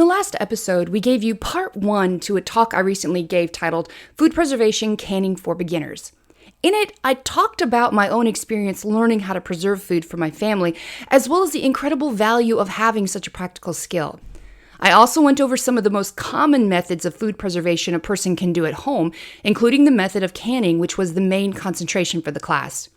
the last episode, we gave you part 1 to a talk I recently gave titled Food Preservation Canning for Beginners. In it, I talked about my own experience learning how to preserve food for my family, as well as the incredible value of having such a practical skill. I also went over some of the most common methods of food preservation a person can do at home, including the method of canning, which was the main concentration for the class.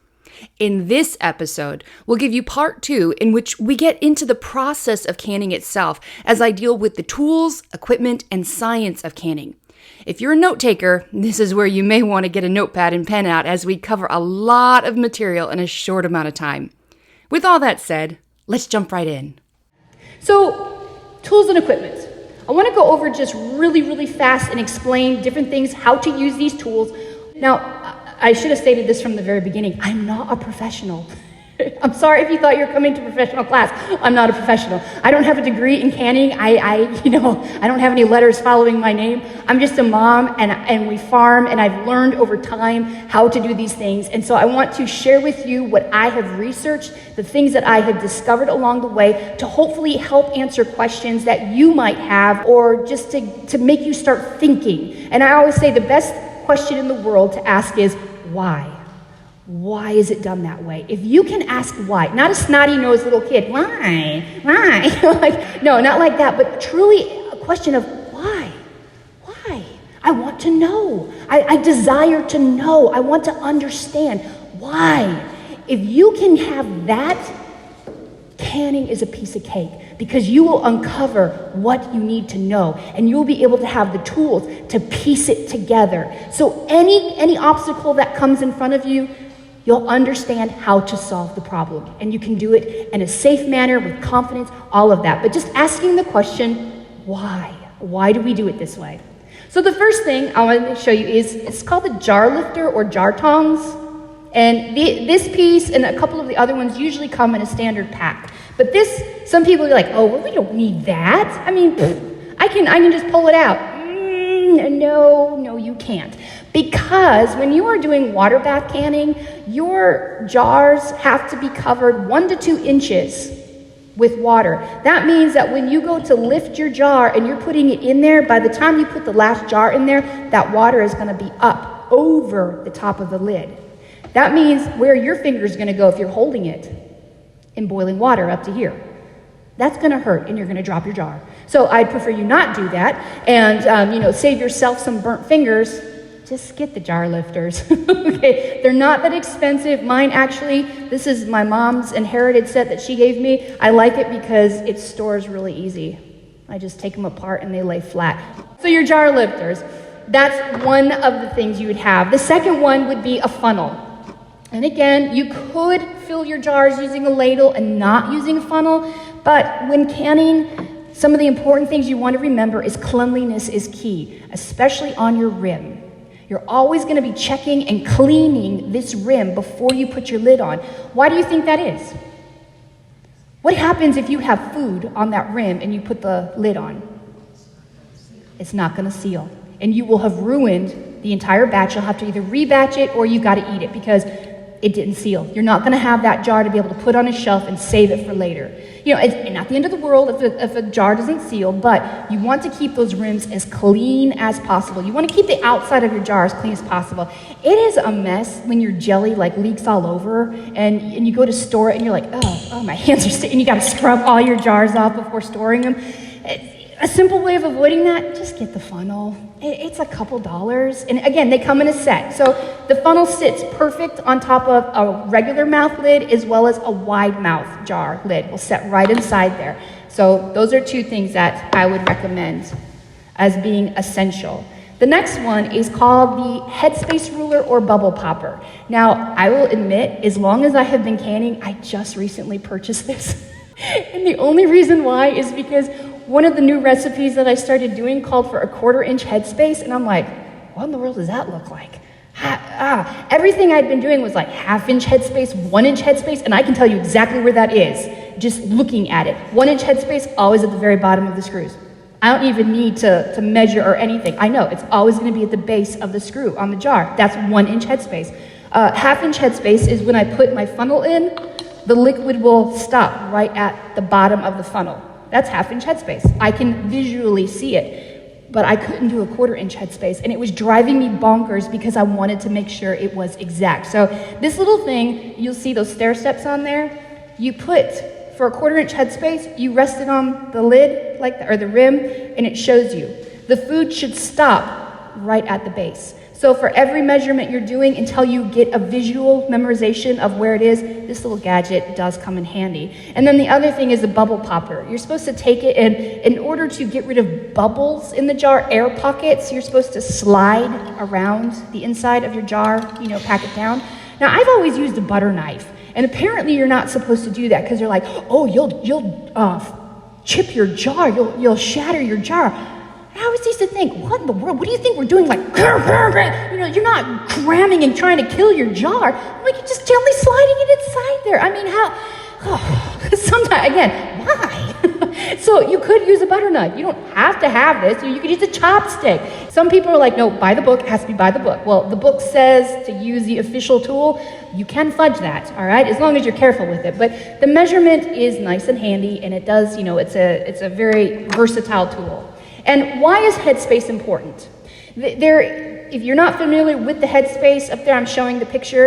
In this episode, we'll give you part 2, in which we get into the process of canning itself, as I deal with the tools, equipment, and science of canning. If you're a note taker, this is where you may want to get a notepad and pen out, as we cover a lot of material in a short amount of time. With all that said, let's jump right in. So, tools and equipment. I want to go over just really fast and explain different things, how to use these tools. Now, I should have stated this from the very beginning. I'm not a professional. I'm sorry if you thought you were coming to professional class. I'm not a professional. I don't have a degree in canning. I don't have any letters following my name. I'm just a mom, and we farm, and I've learned over time how to do these things. And so I want to share with you what I have researched, the things that I have discovered along the way, to hopefully help answer questions that you might have, or just to make you start thinking. And I always say the best question in the world to ask is, why? Why is it done that way? If you can ask why, not a snotty-nosed little kid, why? Like, no, not like that, but truly a question of why? Why? I want to know. I desire to know. I want to understand why. If you can have that, canning is a piece of cake, because you will uncover what you need to know, and you'll be able to have the tools to piece it together. So any obstacle that comes in front of you, you'll understand how to solve the problem, and you can do it in a safe manner with confidence, all of that. But just asking the question, why? Why do we do it this way? So the first thing I want to show you is, it's called the jar lifter or jar tongs. And this piece and a couple of the other ones usually come in a standard pack. But this, some people are like, oh, well, we don't need that. I mean, I can just pull it out. No, you can't. Because when you are doing water bath canning, your jars have to be covered 1 to 2 inches with water. That means that when you go to lift your jar and you're putting it in there, by the time you put the last jar in there, that water is going to be up over the top of the lid. That means where your finger is going to go if you're holding it in boiling water up to here. That's going to hurt, and you're going to drop your jar. So I'd prefer you not do that, and save yourself some burnt fingers. Just get the jar lifters. Okay, they're not that expensive. Mine actually, this is my mom's inherited set that she gave me. I like it because it stores really easy. I just take them apart and they lay flat. So your jar lifters, that's one of the things you would have. The second one would be a funnel. And again, you could fill your jars using a ladle and not using a funnel, but when canning, some of the important things you want to remember is cleanliness is key, especially on your rim. You're always going to be checking and cleaning this rim before you put your lid on. Why do you think that is? What happens if you have food on that rim and you put the lid on? It's not going to seal, and you will have ruined the entire batch. You'll have to either rebatch it or you got to eat it because it didn't seal. You're not going to have that jar to be able to put on a shelf and save it for later. It's not the end of the world if a jar doesn't seal, but you want to keep those rims as clean as possible. You want to keep the outside of your jar as clean as possible. It is a mess when your jelly leaks all over, and you go to store it and you're like, oh, my hands are sticky, and you got to scrub all your jars off before storing them. A simple way of avoiding that, just get the funnel. It's a couple dollars. And again, they come in a set. So the funnel sits perfect on top of a regular mouth lid as well as a wide mouth jar lid. Will set right inside there. So those are 2 things that I would recommend as being essential. The next one is called the headspace ruler or bubble popper. Now, I will admit, as long as I have been canning, I just recently purchased this. And the only reason why is because one of the new recipes that I started doing called for a 1/4 inch headspace, and I'm like, what in the world does that look like? Everything I'd been doing was like 1/2 inch headspace, 1 inch headspace, and I can tell you exactly where that is, just looking at it. 1 inch headspace, always at the very bottom of the screws. I don't even need to measure or anything. I know it's always going to be at the base of the screw on the jar. That's 1 inch headspace. 1/2 inch headspace is when I put my funnel in, the liquid will stop right at the bottom of the funnel. that's 1/2 inch headspace. I can visually see it, but I couldn't do a 1/4 inch headspace, and it was driving me bonkers because I wanted to make sure it was exact. So this little thing, you'll see those stair steps on there, you put, for a 1/4 inch headspace, you rest it on the lid, or the rim, and it shows you. The food should stop right at the base. So for every measurement you're doing, until you get a visual memorization of where it is, this little gadget does come in handy. And then the other thing is a bubble popper. You're supposed to take it, and in order to get rid of bubbles in the jar, air pockets, you're supposed to slide around the inside of your jar, pack it down. Now, I've always used a butter knife, and apparently you're not supposed to do that because they're like, oh, you'll chip your jar, you'll shatter your jar. I always used to think, what in the world? What do you think we're doing? Like, you're not cramming and trying to kill your jar. Like, you're just gently sliding it inside there. I mean, how? Sometimes, again, why? So you could use a butter knife. You don't have to have this. You could use a chopstick. Some people are like, no, by the book. It has to be by the book. Well, the book says to use the official tool. You can fudge that, all right, as long as you're careful with it. But the measurement is nice and handy, and it does, it's a very versatile tool. And why is headspace important? If you're not familiar with the headspace, up there I'm showing the picture,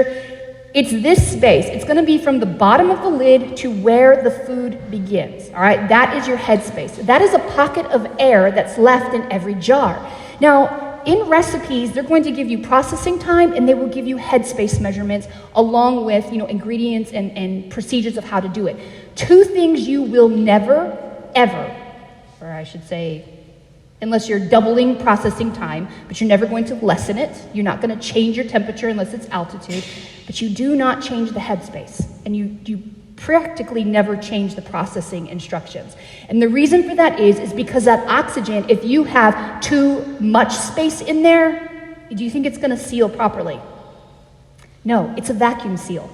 it's this space. It's going to be from the bottom of the lid to where the food begins, all right? That is your headspace. That is a pocket of air that's left in every jar. Now, in recipes, they're going to give you processing time, and they will give you headspace measurements along with, ingredients and procedures of how to do it. 2 things you will never, ever, or I should say, unless you're doubling processing time, but you're never going to lessen it. You're not going to change your temperature unless it's altitude, but you do not change the headspace, and you practically never change the processing instructions. And the reason for that is because that oxygen, if you have too much space in there, do you think it's going to seal properly? No, it's a vacuum seal.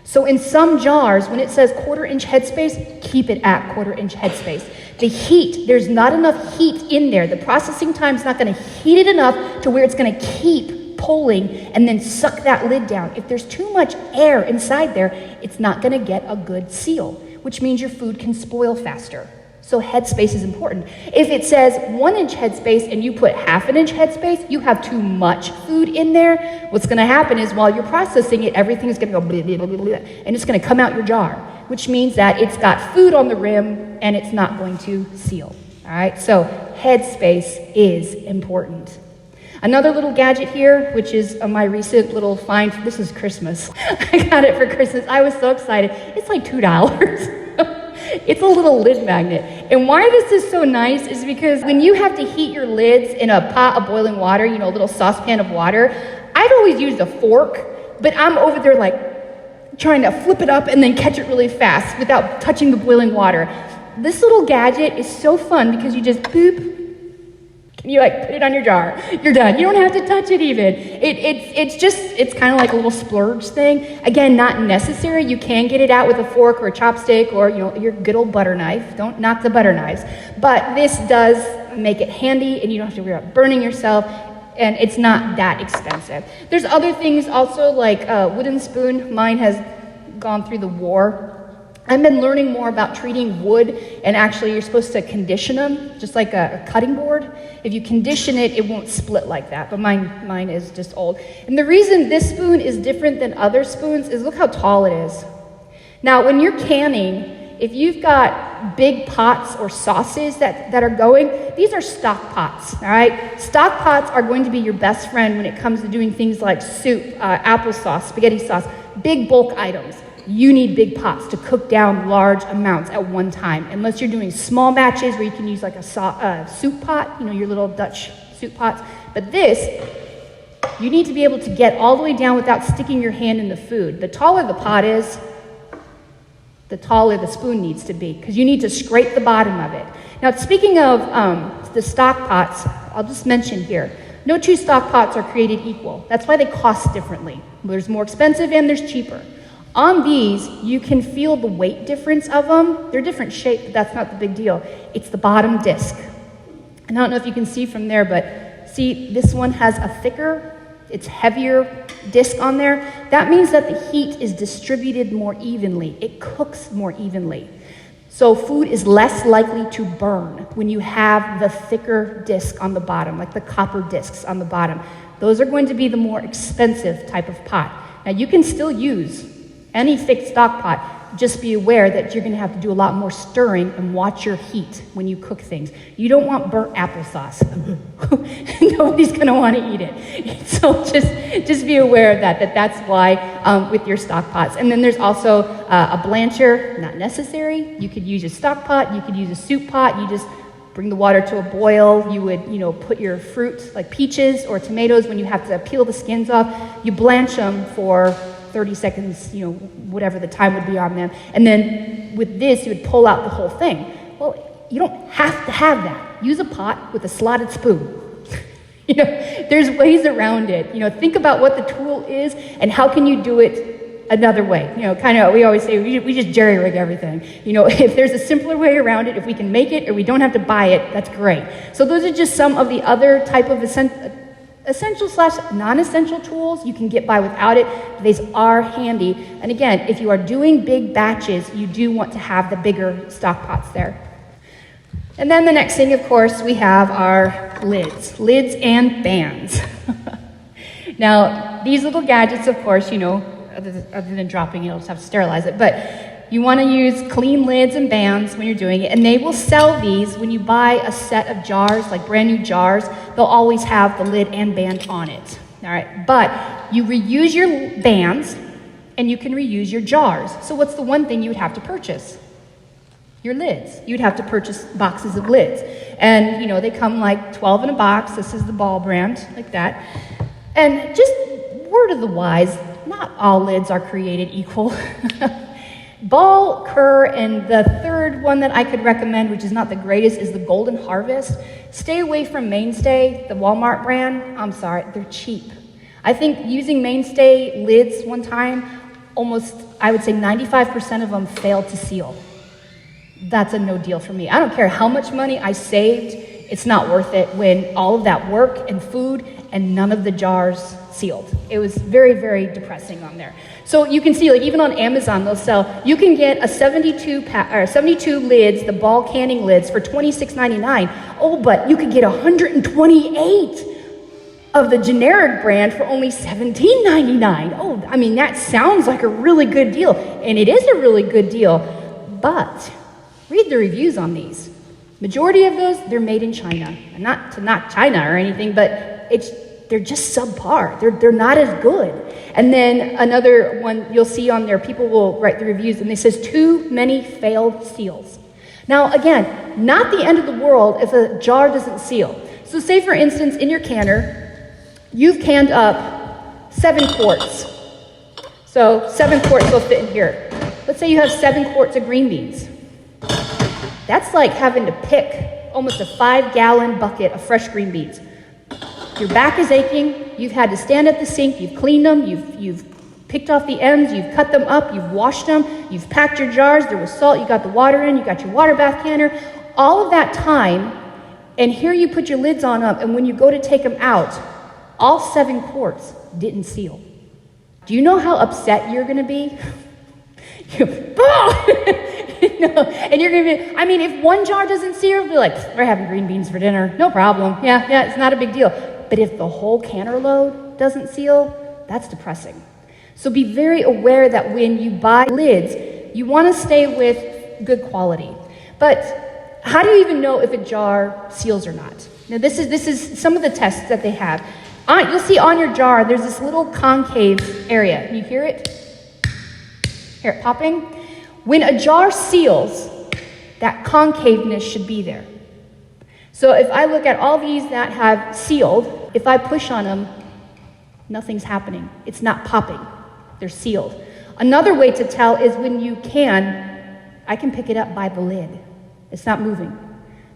So in some jars, when it says 1/4 inch headspace, keep it at 1/4 inch headspace. The heat, there's not enough heat in there. The processing time's not going to heat it enough to where it's going to keep pulling and then suck that lid down. If there's too much air inside there, it's not going to get a good seal, which means your food can spoil faster. So headspace is important. If it says 1 inch headspace and you put 1/2 inch headspace, you have too much food in there. What's going to happen is while you're processing it, everything is going to go blah, blah, blah, blah, and it's going to come out your jar, which means that it's got food on the rim and it's not going to seal. All right, so headspace is important. Another little gadget here, which is my recent little find. This is Christmas. I got it for Christmas. I was so excited. It's like $2. It's a little lid magnet. And why this is so nice is because when you have to heat your lids in a pot of boiling water, a little saucepan of water, I've always used a fork, but I'm over there like trying to flip it up and then catch it really fast without touching the boiling water. This little gadget is so fun because you just boop, you put it on your jar. You're done. You don't have to touch it even. It's kind of like a little splurge thing. Again, not necessary. You can get it out with a fork or a chopstick or your good old butter knife. Don't knock the butter knives. But this does make it handy, and you don't have to worry about burning yourself, and it's not that expensive. There's other things also like a wooden spoon. Mine has gone through the war. I've been learning more about treating wood, and actually you're supposed to condition them, just like a cutting board. If you condition it, it won't split like that, but mine is just old. And the reason this spoon is different than other spoons is look how tall it is. Now, when you're canning, if you've got big pots or sauces that are going, these are stock pots, all right? Stock pots are going to be your best friend when it comes to doing things like soup, applesauce, spaghetti sauce, big bulk items. You need big pots to cook down large amounts at one time, unless you're doing small batches where you can use like a soup pot, your little Dutch soup pots. But this, you need to be able to get all the way down without sticking your hand in the food. The taller the pot is, the taller the spoon needs to be, because you need to scrape the bottom of it. Now, speaking of the stock pots, I'll just mention here, no 2 stock pots are created equal. That's why they cost differently. There's more expensive and there's cheaper. On these, you can feel the weight difference of them. They're different shape, but that's not the big deal. It's the bottom disc. And I don't know if you can see from there, but see, this one has a thicker, it's heavier disc on there. That means that the heat is distributed more evenly. It cooks more evenly. So food is less likely to burn when you have the thicker disc on the bottom, like the copper discs on the bottom. Those are going to be the more expensive type of pot. Now you can still use any thick stock pot. Just be aware that you're going to have to do a lot more stirring and watch your heat when you cook things. You don't want burnt applesauce. Nobody's going to want to eat it. So just be aware of that. That's why with your stock pots. And then there's also a blancher, not necessary. You could use a stock pot. You could use a soup pot. You just bring the water to a boil. You would, put your fruit, like peaches or tomatoes, when you have to peel the skins off, you blanch them for 30 seconds, whatever the time would be on them. And then with this, you would pull out the whole thing. Well, you don't have to have that. Use a pot with a slotted spoon. There's ways around it. Think about what the tool is and how can you do it another way. We always say we just jerry-rig everything. If there's a simpler way around it, if we can make it or we don't have to buy it, that's great. So those are just some of the other type of essential/non-essential tools. You can get by without it. These are handy. And again, if you are doing big batches, you do want to have the bigger stock pots there. And then the next thing, of course, we have our lids and bands. Now, these little gadgets, of course, other than dropping it, you'll just have to sterilize it, but you want to use clean lids and bands when you're doing it, and they will sell these when you buy a set of jars, like brand new jars. They'll always have the lid and band on it. All right, but you reuse your bands, and you can reuse your jars. So what's the one thing you would have to purchase? Your lids. You'd have to purchase boxes of lids, and they come like 12 in a box. This is the Ball brand, like that. And just word of the wise, not all lids are created equal. Ball, Kerr, and the third one that I could recommend, which is not the greatest, is the Golden Harvest. Stay away from Mainstay, the Walmart brand. I'm sorry, they're cheap. I think using Mainstay lids one time, I would say 95% of them failed to seal. That's a no deal for me. I don't care how much money I saved, it's not worth it when all of that work and food and none of the jars sealed. It was very, very depressing on there. So you can see, like even on Amazon, they'll sell, you can get a 72 lids, the Ball canning lids, for $26.99. Oh, but you could get 128 of the generic brand for only $17.99. Oh, that sounds like a really good deal, and it is a really good deal, but read the reviews on these. Majority of those, they're made in China. Not to knock China or anything, but they're just subpar. They're not as good. And then another one you'll see on there, people will write the reviews and it says too many failed seals. Now again, not the end of the world if a jar doesn't seal. So say for instance, in your canner, you've canned up 7 quarts. So 7 quarts will fit in here. Let's say you have 7 quarts of green beans. That's like having to pick almost a 5-gallon bucket of fresh green beans. Your back is aching, you've had to stand at the sink, you've cleaned them, you've picked off the ends, you've cut them up, you've washed them, you've packed your jars, there was salt, you got the water in, you got your water bath canner. All of that time, and here you put your lids on up, and when you go to take them out, all 7 quarts didn't seal. Do you know how upset you're gonna be? And you're gonna be, if one jar doesn't seal, you'll be like, we're having green beans for dinner, no problem. Yeah, it's not a big deal. But if the whole canner load doesn't seal, that's depressing. So be very aware that when you buy lids, you wanna stay with good quality. But how do you even know if a jar seals or not? Now this is some of the tests that they have. You'll see on your jar, there's this little concave area. Can you hear it? Hear it popping? When a jar seals, that concaveness should be there. So if I look at all these that have sealed, if I push on them, nothing's happening. It's not popping. They're sealed. Another way to tell is when I can pick it up by the lid. It's not moving.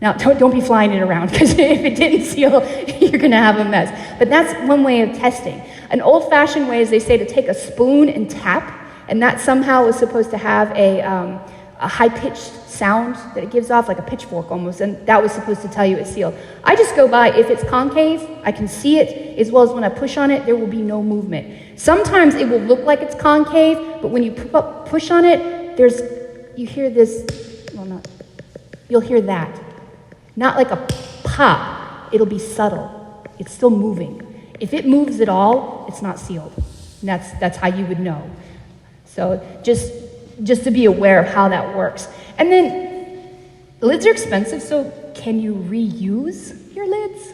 Now, don't be flying it around, because if it didn't seal, you're going to have a mess. But that's one way of testing. An old-fashioned way is they say to take a spoon and tap, and that somehow is supposed to have a high-pitched sound that it gives off, like a pitchfork almost, and that was supposed to tell you it's sealed. I just go by, if it's concave, I can see it, as well as when I push on it, there will be no movement. Sometimes it will look like it's concave, but when you push on it, you hear this, well, no, You'll hear that. Not like a pop. It'll be subtle. It's still moving. If it moves at all, it's not sealed. And that's how you would know. So just to be aware of how that works. And then lids are expensive, so can you reuse your lids?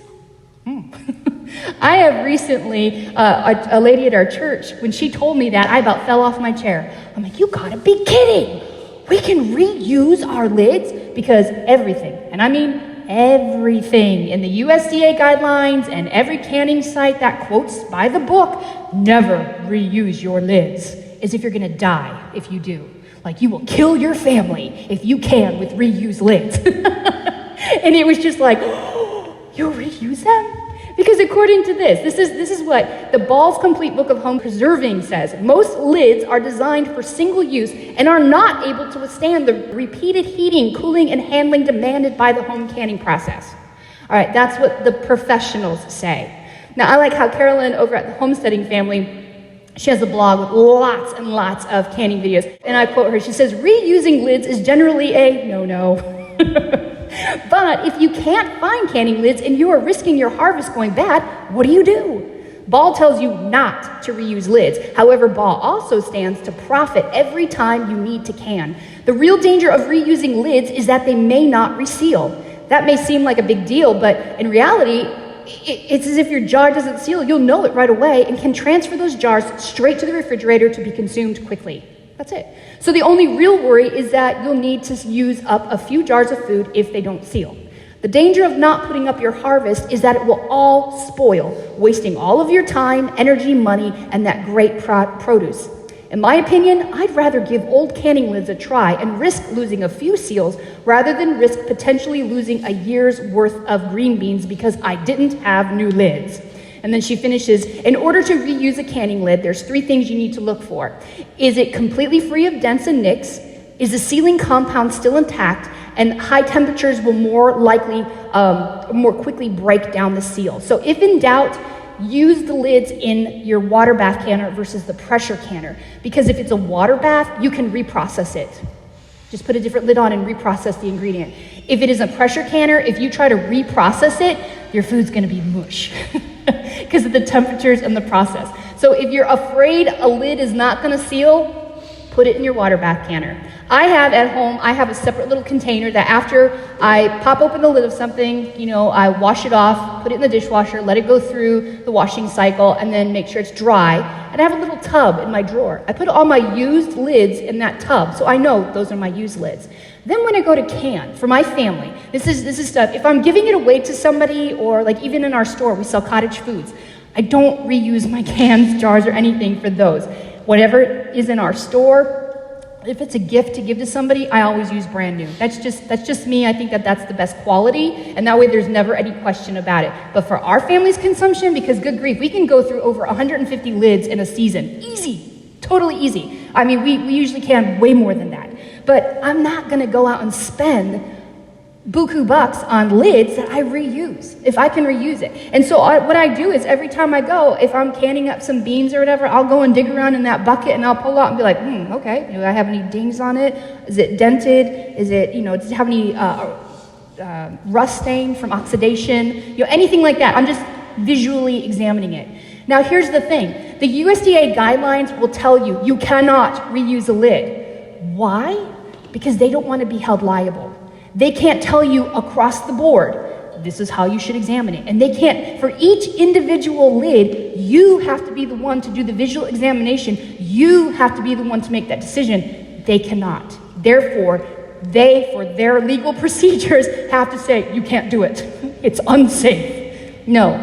I have recently, a lady at our church, when she told me that, I about fell off my chair. I'm like, you gotta be kidding. We can reuse our lids? Because everything, and I mean everything in the USDA guidelines and every canning site that quotes by the book, never reuse your lids, as if you're gonna die if you do. Like you will kill your family if you can with reused lids. And it was just like, oh, you'll reuse them? Because according to this is what the Ball's Complete Book of Home Preserving says. Most lids are designed for single use and are not able to withstand the repeated heating, cooling, and handling demanded by the home canning process. All right, that's what the professionals say. Now, I like how Carolyn over at the Homesteading family, she has a blog with lots and lots of canning videos. And I quote her, she says, reusing lids is generally a no-no. But if you can't find canning lids and you are risking your harvest going bad, what do? Ball tells you not to reuse lids. However, Ball also stands to profit every time you need to can. The real danger of reusing lids is that they may not reseal. That may seem like a big deal, but in reality, it's as if your jar doesn't seal. You'll know it right away and can transfer those jars straight to the refrigerator to be consumed quickly. That's it. So the only real worry is that you'll need to use up a few jars of food if they don't seal. The danger of not putting up your harvest is that it will all spoil, wasting all of your time, energy, money, and that great produce. In my opinion, I'd rather give old canning lids a try and risk losing a few seals rather than risk potentially losing a year's worth of green beans because I didn't have new lids. And then she finishes, in order to reuse a canning lid, there's 3 things you need to look for. Is it completely free of dents and nicks? Is the sealing compound still intact? And high temperatures will more quickly break down the seal. So if in doubt, use the lids in your water bath canner versus the pressure canner. Because if it's a water bath, you can reprocess it. Just put a different lid on and reprocess the ingredient. If it is a pressure canner, if you try to reprocess it, your food's gonna be mush because of the temperatures and the process. So if you're afraid a lid is not gonna seal, put it in your water bath canner. I have at home, I have a separate little container that after I pop open the lid of something, I wash it off, put it in the dishwasher, let it go through the washing cycle, and then make sure it's dry. And I have a little tub in my drawer. I put all my used lids in that tub, so I know those are my used lids. Then when I go to can, for my family, this is stuff, if I'm giving it away to somebody, or like even in our store, we sell cottage foods, I don't reuse my cans, jars, or anything for those. Whatever is in our store, if it's a gift to give to somebody, I always use brand new. That's just me. I think that's the best quality, and that way there's never any question about it. But for our family's consumption, because good grief, we can go through over 150 lids in a season. Easy, totally easy. I mean, we usually can way more than that. But I'm not gonna go out and spend buku bucks on lids that I reuse, if I can reuse it. And so what I do is every time I go, if I'm canning up some beans or whatever, I'll go and dig around in that bucket and I'll pull out and be like, okay, do I have any dings on it? Is it dented? Is it, does it have any rust stain from oxidation? Anything like that. I'm just visually examining it. Now here's the thing. The USDA guidelines will tell you, you cannot reuse a lid. Why? Because they don't want to be held liable. They can't tell you across the board, this is how you should examine it. And they can't, for each individual lid, you have to be the one to do the visual examination. You have to be the one to make that decision. They cannot. Therefore, they, for their legal procedures, have to say, you can't do it. It's unsafe. No,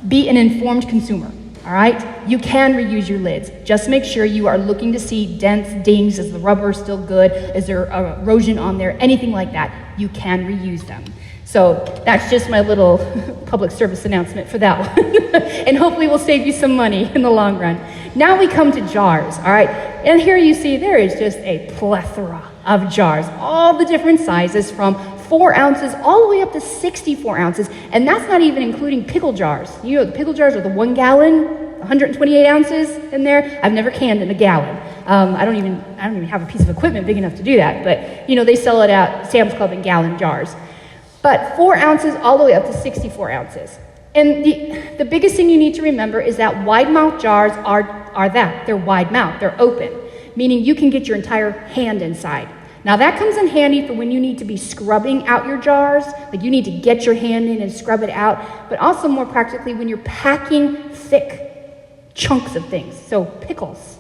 be an informed consumer. All right? You can reuse your lids. Just make sure you are looking to see dents, dings, is the rubber still good? Is there erosion on there? Anything like that, you can reuse them. So that's just my little public service announcement for that one. And hopefully we'll save you some money in the long run. Now we come to jars, all right? And here you see there is just a plethora of jars, all the different sizes from 4 ounces all the way up to 64 ounces. And that's not even including pickle jars. The pickle jars are the 1 gallon. 128 ounces in there. I've never canned in a gallon. I don't even have a piece of equipment big enough to do that, but they sell it at Sam's Club in gallon jars. But 4 ounces all the way up to 64 ounces. And the biggest thing you need to remember is that wide mouth jars are that. They're wide mouth, they're open, meaning you can get your entire hand inside. Now that comes in handy for when you need to be scrubbing out your jars, like you need to get your hand in and scrub it out, but also more practically when you're packing thick chunks of things. So pickles.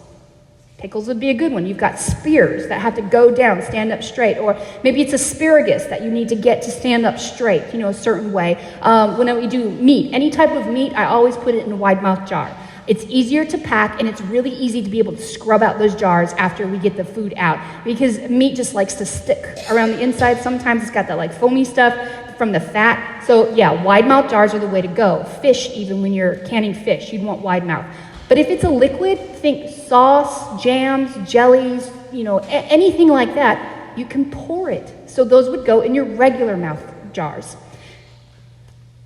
Pickles would be a good one. You've got spears that have to go down, stand up straight, or maybe it's asparagus that you need to get to stand up straight, a certain way. When we do meat, any type of meat, I always put it in a wide mouth jar. It's easier to pack, and it's really easy to be able to scrub out those jars after we get the food out, because meat just likes to stick around the inside. Sometimes it's got that like foamy stuff from the fat. So yeah, wide mouth jars are the way to go. Fish, even when you're canning fish, you'd want wide mouth. But if it's a liquid, think sauce, jams, jellies, anything like that, you can pour it. So those would go in your regular mouth jars.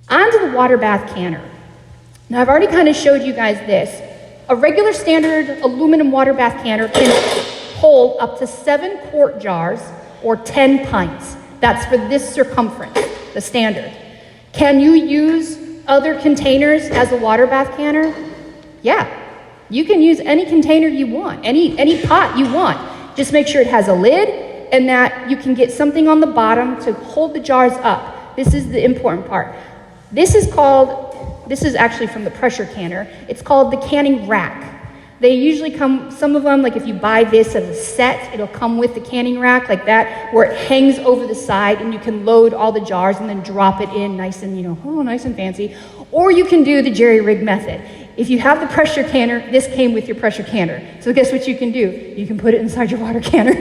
Onto the water bath canner. Now I've already kind of showed you guys this. A regular standard aluminum water bath canner can hold up to 7 quart jars or 10 pints. That's for this circumference, the standard. Can you use other containers as a water bath canner? Yeah, you can use any container you want, any pot you want. Just make sure it has a lid and that you can get something on the bottom to hold the jars up. This is the important part. This is actually from the pressure canner. It's called the canning rack. They usually come, some of them, like if you buy this as a set, it'll come with the canning rack like that, where it hangs over the side and you can load all the jars and then drop it in nice and, nice and fancy. Or you can do the jerry-rig method. If you have the pressure canner, this came with your pressure canner. So guess what you can do? You can put it inside your water canner.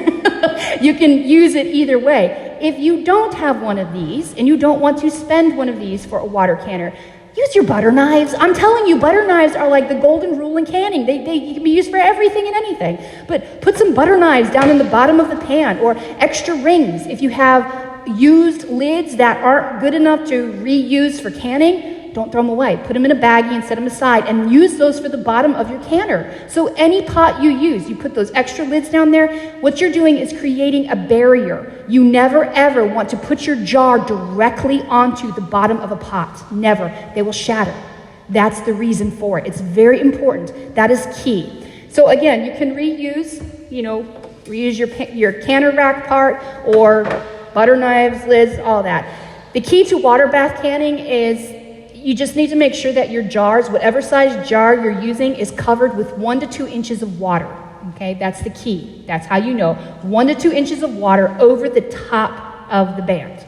You can use it either way. If you don't have one of these and you don't want to spend one of these for a water canner, use your butter knives. I'm telling you, butter knives are like the golden rule in canning. They can be used for everything and anything. But put some butter knives down in the bottom of the pan, or extra rings. If you have used lids that aren't good enough to reuse for canning, don't throw them away. Put them in a baggie and set them aside and use those for the bottom of your canner. So any pot you use, you put those extra lids down there, what you're doing is creating a barrier. You never ever want to put your jar directly onto the bottom of a pot. Never. They will shatter. That's the reason for it. It's very important. That is key. So again, you can reuse your canner rack part or butter knives, lids, all that. The key to water bath canning is you just need to make sure that your jars, whatever size jar you're using, is covered with 1 to 2 inches of water. Okay, that's the key. That's how you know. 1 to 2 inches of water over the top of the band.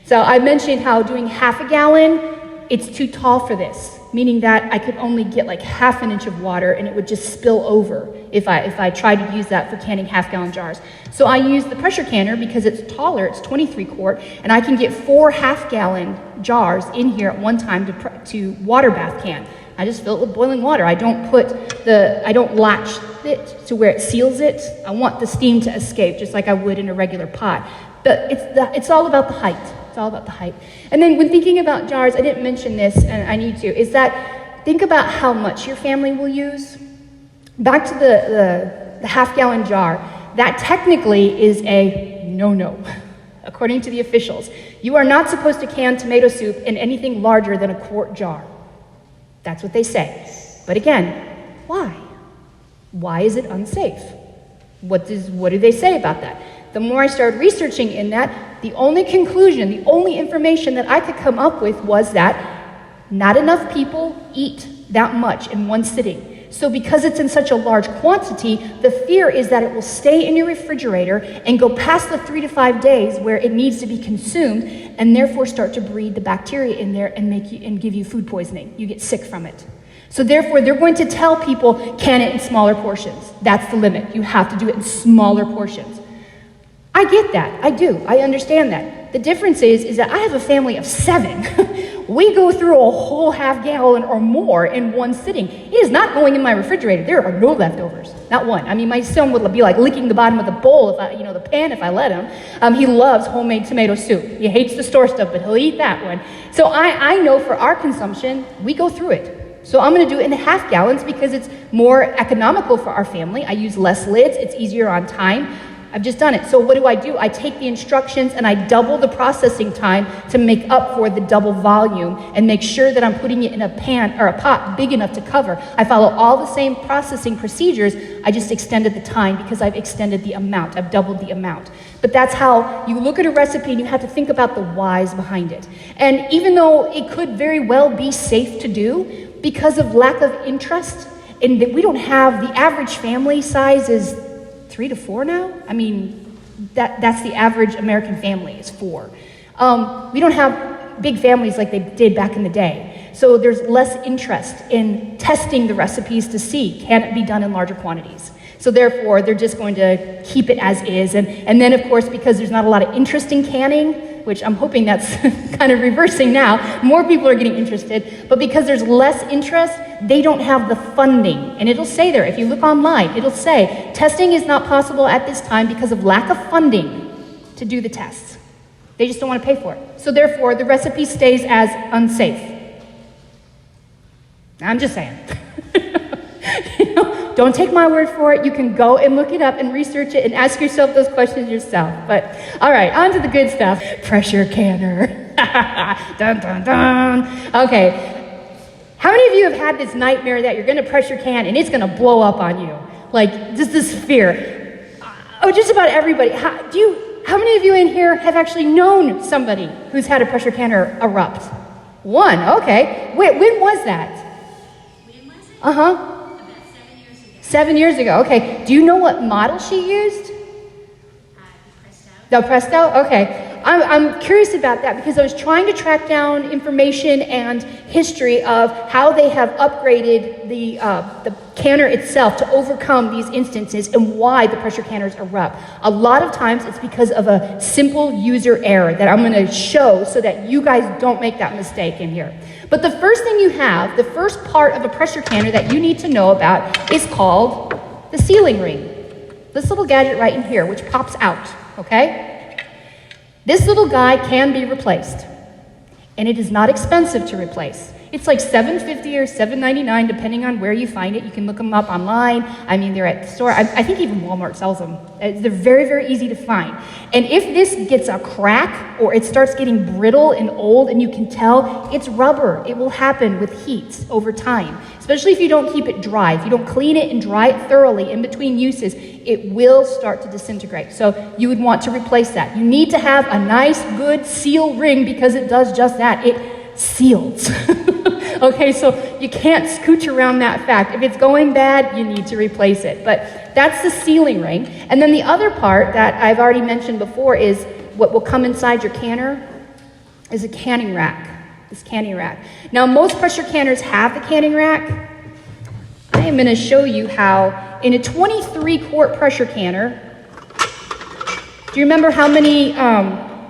So I mentioned how doing half a gallon, it's too tall for this, meaning that I could only get like half an inch of water and it would just spill over if I tried to use that for canning half-gallon jars. So I use the pressure canner because it's taller, it's 23 quart, and I can get 4 half-gallon jars in here at one time to water bath can. I just fill it with boiling water. I don't latch it to where it seals it. I want the steam to escape just like I would in a regular pot. But it's all about the height. It's all about the height. And then when thinking about jars, I didn't mention this, and I need to, is that think about how much your family will use. Back to the half-gallon jar, that technically is a no-no, according to the officials. You are not supposed to can tomato soup in anything larger than a quart jar. That's what they say. But again, why? Why is it unsafe? What do they say about that? The more I started researching in that, the only conclusion, the only information that I could come up with was that not enough people eat that much in one sitting. So because it's in such a large quantity, the fear is that it will stay in your refrigerator and go past the 3 to 5 days where it needs to be consumed, and therefore start to breed the bacteria in there and give you food poisoning. You get sick from it. So therefore, they're going to tell people, can it in smaller portions. That's the limit. You have to do it in smaller portions. I get that. I do. I understand that. The difference is that I have a family of 7. We go through a whole half gallon or more in one sitting. It is not going in my refrigerator. There are no leftovers. Not one. I mean, my son would be like licking the bottom of the bowl, the pan, if I let him. He loves homemade tomato soup. He hates the store stuff, but he'll eat that one. So I know for our consumption, we go through it. So I'm going to do it in half gallons because it's more economical for our family. I use less lids. It's easier on time. I've just done it. So what do? I take the instructions and I double the processing time to make up for the double volume and make sure that I'm putting it in a pan or a pot big enough to cover. I follow all the same processing procedures. I just extended the time because I've extended the amount. I've doubled the amount. But that's how you look at a recipe and you have to think about the whys behind it. And even though it could very well be safe to do, because of lack of interest, and that we don't have, the average family size is 3 to 4 now. I mean, that's the average American family is 4. We don't have big families like they did back in the day. So there's less interest in testing the recipes to see, can it be done in larger quantities? So therefore, they're just going to keep it as is. And then, of course, because there's not a lot of interest in canning, which I'm hoping that's kind of reversing now, more people are getting interested, but because there's less interest, they don't have the funding. And it'll say there, if you look online, it'll say, testing is not possible at this time because of lack of funding to do the tests. They just don't want to pay for it. So therefore, the recipe stays as unsafe. I'm just saying. Don't take my word for it. You can go and look it up and research it and ask yourself those questions yourself. But all right, on to the good stuff. Pressure canner. Dun, dun, dun. Okay. How many of you have had this nightmare that you're going to pressure can and it's going to blow up on you? Like, just this fear. Oh, just about everybody. How many of you in here have actually known somebody who's had a pressure canner erupt? One. Okay. Wait, when was that? When was it? Uh-huh. 7 years 7 years ago. ago, okay. Do you know what model she used? Presto. The Presto? Okay. I'm curious about that because I was trying to track down information and history of how they have upgraded the canner itself to overcome these instances and why the pressure canners erupt. A lot of times it's because of a simple user error that I'm going to show so that you guys don't make that mistake in here. But the first thing you have, the first part of a pressure canner that you need to know about is called the sealing ring. This little gadget right in here, which pops out, okay? This little guy can be replaced, and it is not expensive to replace. It's like $7.50 or $7.99, depending on where you find it. You can look them up online. I mean, they're at the store. I think even Walmart sells them. They're very, very easy to find. And if this gets a crack or it starts getting brittle and old and you can tell, it's rubber. It will happen with heat over time, especially if you don't keep it dry. If you don't clean it and dry it thoroughly in between uses, it will start to disintegrate. So you would want to replace that. You need to have a nice, good seal ring because it does just that. It seals. Okay, so you can't scooch around that fact. If it's going bad, you need to replace it. But that's the sealing ring. And then the other part that I've already mentioned before is what will come inside your canner is a canning rack. This canning rack. Now, most pressure canners have the canning rack. I am going to show you how in a 23-quart pressure canner, do you remember how many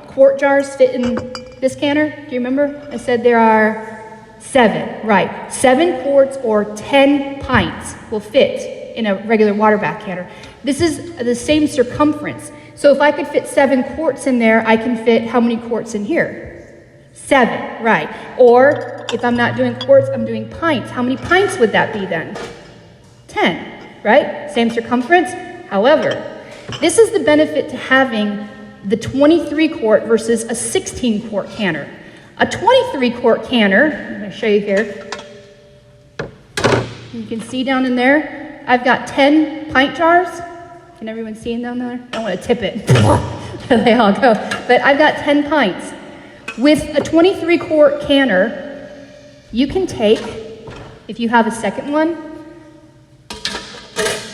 quart jars fit in this canner? Do you remember? I said there are 7, right. 7 quarts or 10 pints will fit in a regular water bath canner. This is the same circumference. So if I could fit 7 quarts in there, I can fit how many quarts in here? 7, right. Or if I'm not doing quarts, I'm doing pints. How many pints would that be then? 10, right? Same circumference. However, this is the benefit to having the 23-quart versus a 16-quart canner. A 23-quart canner, I'm going to show you here. You can see down in there, I've got 10 pint jars. Can everyone see them down there? I don't want to tip it. There they all go. But I've got 10 pints. With a 23-quart canner, you can take, if you have a second one,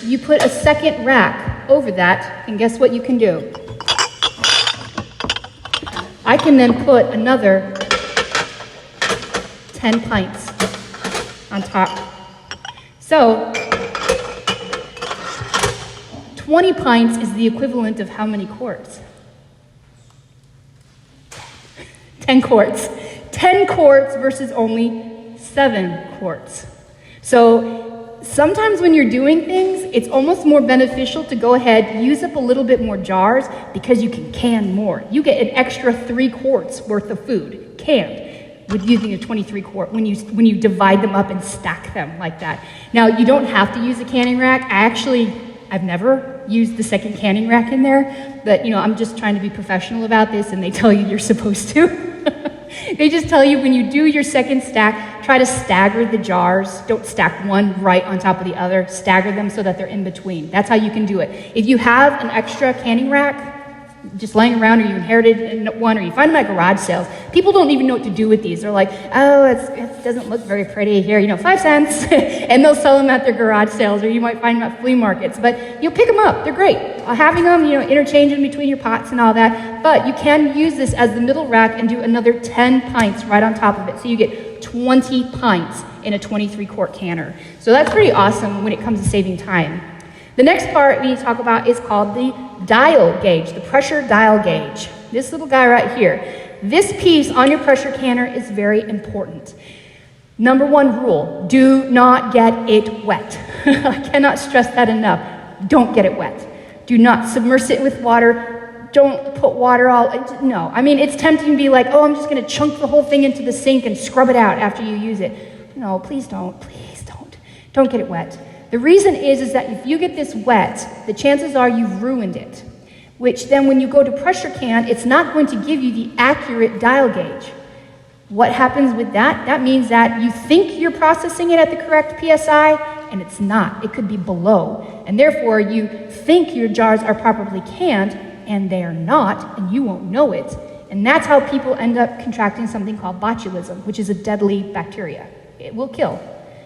you put a second rack over that, and guess what you can do? I can then put another 10 pints on top. So, 20 pints is the equivalent of how many quarts? 10 quarts. 10 quarts versus only 7 quarts. So, sometimes when you're doing things, it's almost more beneficial to go ahead, use up a little bit more jars because you can can more. You get an extra 3 quarts worth of food canned. with using a 23 quart when you divide them up and stack them like that. Now, you don't have to use a canning rack. I've never used the second canning rack in there, but I'm just trying to be professional about this, and they tell you you're supposed to. They just tell you when you do your second stack, try to stagger the jars. Don't stack one right on top of the other. Stagger them so that they're in between. That's how you can do it. If you have an extra canning rack just laying around, or you inherited one, or you find them at garage sales, people don't even know what to do with these. They're like, oh, it doesn't look very pretty here, 5 cents, and they'll sell them at their garage sales, or you might find them at flea markets. But you'll pick them up. They're great. Having them, interchange them between your pots and all that. But you can use this as the middle rack and do another 10 pints right on top of it. So you get 20 pints in a 23 quart canner. So that's pretty awesome when it comes to saving time. The next part we need to talk about is called the dial gauge, the pressure dial gauge. This little guy right here. This piece on your pressure canner is very important. Number 1 rule, do not get it wet. I cannot stress that enough. Don't get it wet. Do not submerge it with water. Don't put water no. It's tempting to be like, oh, I'm just going to chunk the whole thing into the sink and scrub it out after you use it. No, please don't. Please don't. Don't get it wet. The reason is that if you get this wet, the chances are you've ruined it, which then when you go to pressure can, it's not going to give you the accurate dial gauge. What happens with that? That means that you think you're processing it at the correct PSI, and it's not. It could be below. And therefore, you think your jars are properly canned, and they are not, and you won't know it. And that's how people end up contracting something called botulism, which is a deadly bacteria. It will kill,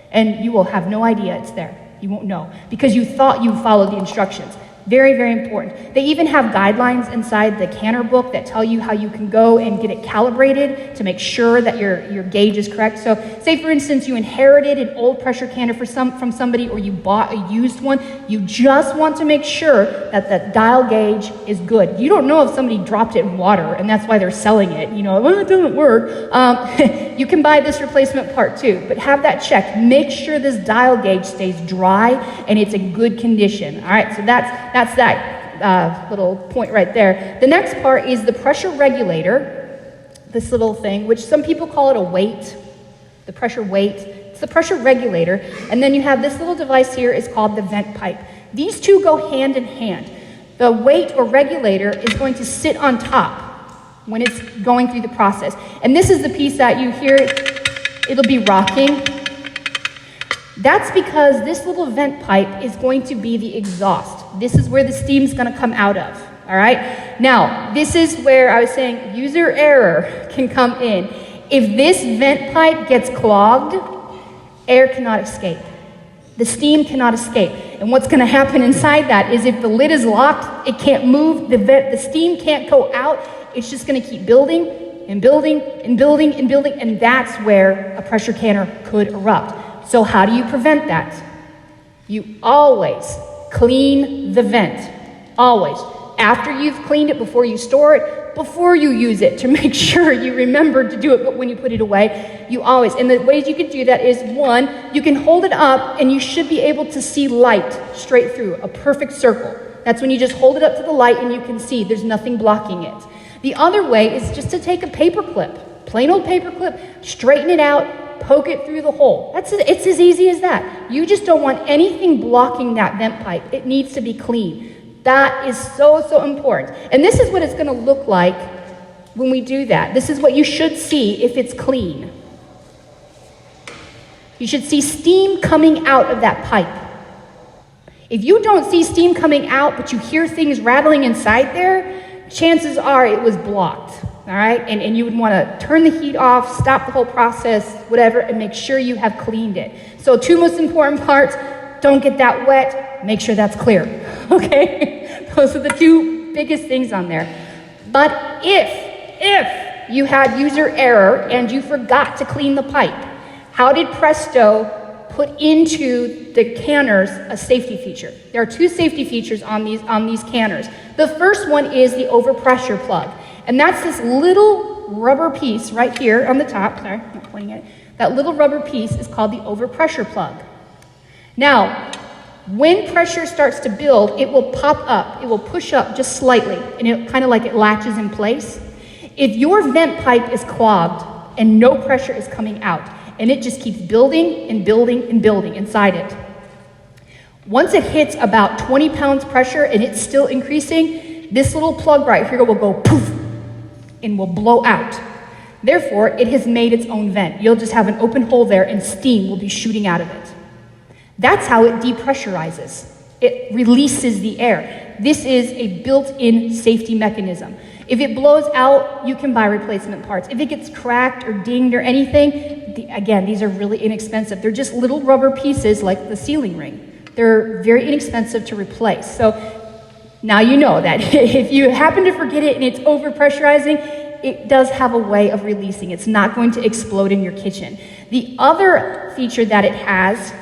and you will have no idea it's there. You won't know because you thought you followed the instructions. Very, very important. They even have guidelines inside the canner book that tell you how you can go and get it calibrated to make sure that your gauge is correct. So say, for instance, you inherited an old pressure canner from somebody, or you bought a used one. You just want to make sure that the dial gauge is good. You don't know if somebody dropped it in water and that's why they're selling it. Well, it doesn't work. You can buy this replacement part too, but have that checked. Make sure this dial gauge stays dry and it's in good condition. All right, so that's that little point right there. The next part is the pressure regulator, this little thing, which some people call it a weight, the pressure weight. It's the pressure regulator. And then you have this little device here is called the vent pipe. These two go hand in hand. The weight or regulator is going to sit on top when it's going through the process. And this is the piece that you hear, it'll be rocking. That's because this little vent pipe is going to be the exhaust. This is where the steam's going to come out of, all right? Now, this is where I was saying user error can come in. If this vent pipe gets clogged, air cannot escape. The steam cannot escape. And what's going to happen inside that is if the lid is locked, it can't move, the steam can't go out, it's just going to keep building and building and building and building, and that's where a pressure canner could erupt. So how do you prevent that? You always clean the vent. Always. After you've cleaned it, before you store it, before you use it, to make sure you remember to do it, but when you put it away, you always. And the ways you can do that is, one, you can hold it up and you should be able to see light straight through, a perfect circle. That's when you just hold it up to the light and you can see there's nothing blocking it. The other way is just to take a paper clip, plain old paper clip, straighten it out, poke it through the hole. It's as easy as that. You just don't want anything blocking that vent pipe. It needs to be clean. That is so, so important. And this is what it's going to look like when we do that. This is what you should see if it's clean. You should see steam coming out of that pipe. If you don't see steam coming out, but you hear things rattling inside there, chances are it was blocked. All right, and you would want to turn the heat off, stop the whole process, whatever, and make sure you have cleaned it. So 2 most important parts, don't get that wet, make sure that's clear, okay? Those are the 2 biggest things on there. But if you had user error and you forgot to clean the pipe, how did Presto put into the canners a safety feature? There are 2 safety features on these canners. The first one is the overpressure plug. And that's this little rubber piece right here on the top. Sorry, I'm not pointing at it. That little rubber piece is called the overpressure plug. Now, when pressure starts to build, it will pop up. It will push up just slightly, and it kind of like it latches in place. If your vent pipe is clogged, and no pressure is coming out. And it just keeps building and building and building inside it. Once it hits about 20 pounds pressure and it's still increasing, this little plug right here will go poof and will blow out. Therefore, it has made its own vent. You'll just have an open hole there and steam will be shooting out of it. That's how it depressurizes. It releases the air. This is a built-in safety mechanism. If it blows out, you can buy replacement parts. If it gets cracked or dinged or anything, again, these are really inexpensive. They're just little rubber pieces like the ceiling ring. They're very inexpensive to replace. So now you know that if you happen to forget it and it's overpressurizing, it does have a way of releasing. It's not going to explode in your kitchen. The other feature that it has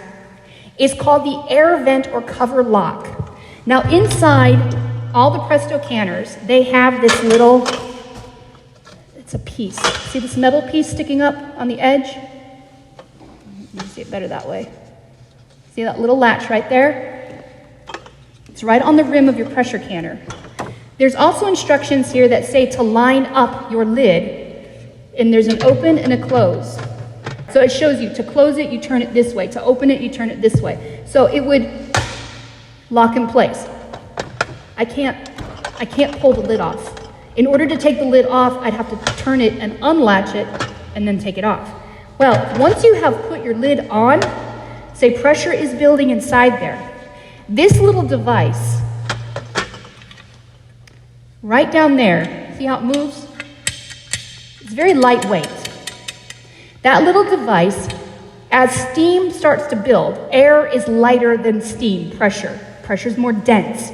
is called the air vent or cover lock. Now inside all the Presto canners, they have this little, it's a piece. See this metal piece sticking up on the edge? Let me see it better that way. See that little latch right there? It's right on the rim of your pressure canner. There's also instructions here that say to line up your lid, and there's an open and a close. So it shows you to close it, you turn it this way. To open it, you turn it this way. So it would lock in place. I can't pull the lid off. In order to take the lid off, I'd have to turn it and unlatch it and then take it off. Well, once you have put your lid on, say pressure is building inside there. This little device, right down there, see how it moves? It's very lightweight. That little device, as steam starts to build, air is lighter than steam pressure. Pressure is more dense.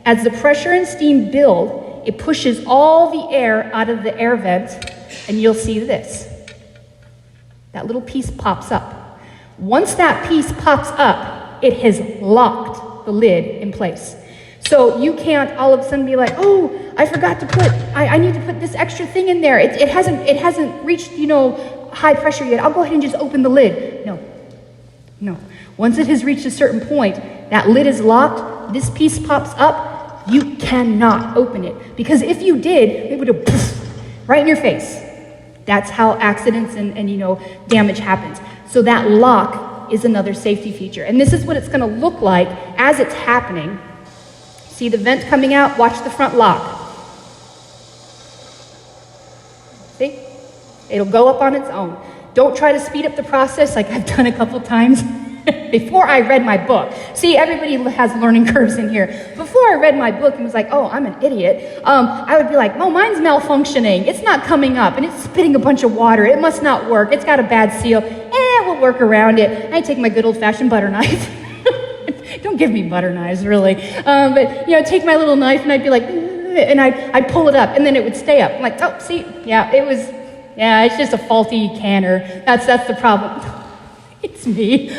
As the pressure and steam build, it pushes all the air out of the air vent, and you'll see this. That little piece pops up. Once that piece pops up, it has locked the lid in place. So you can't all of a sudden be like, oh, I forgot to put, I need to put this extra thing in there. It hasn't reached, high pressure yet. I'll go ahead and just open the lid. No. Once it has reached a certain point, that lid is locked, this piece pops up, you cannot open it. Because if you did, it would have poof, right in your face. That's how accidents and damage happens. So that lock is another safety feature. And this is what it's gonna look like as it's happening. See the vent coming out? Watch the front lock. See? It'll go up on its own. Don't try to speed up the process like I've done a couple times before I read my book. See, everybody has learning curves in here. Before I read my book and was like, oh, I'm an idiot, I would be like, oh, mine's malfunctioning. It's not coming up, and it's spitting a bunch of water. It must not work. It's got a bad seal. We'll work around it. I take my good old-fashioned butter knife. Don't give me butter knives, really. But take my little knife, and I'd be like, and I'd pull it up, and then it would stay up. I'm like, oh, see, it's just a faulty canner. That's the problem. It's me.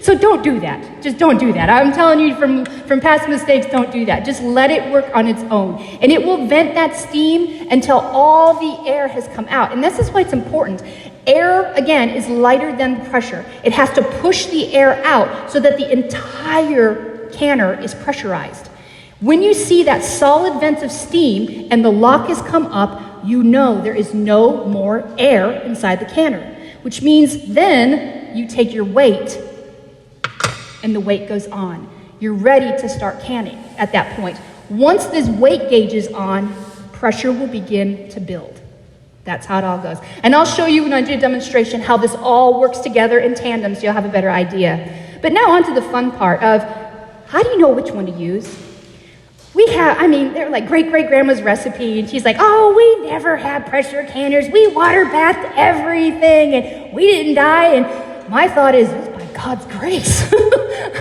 So don't do that. Just don't do that. I'm telling you from past mistakes, don't do that. Just let it work on its own. And it will vent that steam until all the air has come out. And this is why it's important. Air, again, is lighter than the pressure. It has to push the air out so that the entire canner is pressurized. When you see that solid vent of steam and the lock has come up, you know there is no more air inside the canner, which means then you take your weight and the weight goes on. You're ready to start canning at that point. Once this weight gauge is on, pressure will begin to build. That's how it all goes. And I'll show you when I do a demonstration how this all works together in tandem so you'll have a better idea. But now on to the fun part of how do you know which one to use? They're like great-great-grandma's recipe, and she's like, oh, we never had pressure canners. We water bathed everything, and we didn't die. And my thought is, it's by God's grace.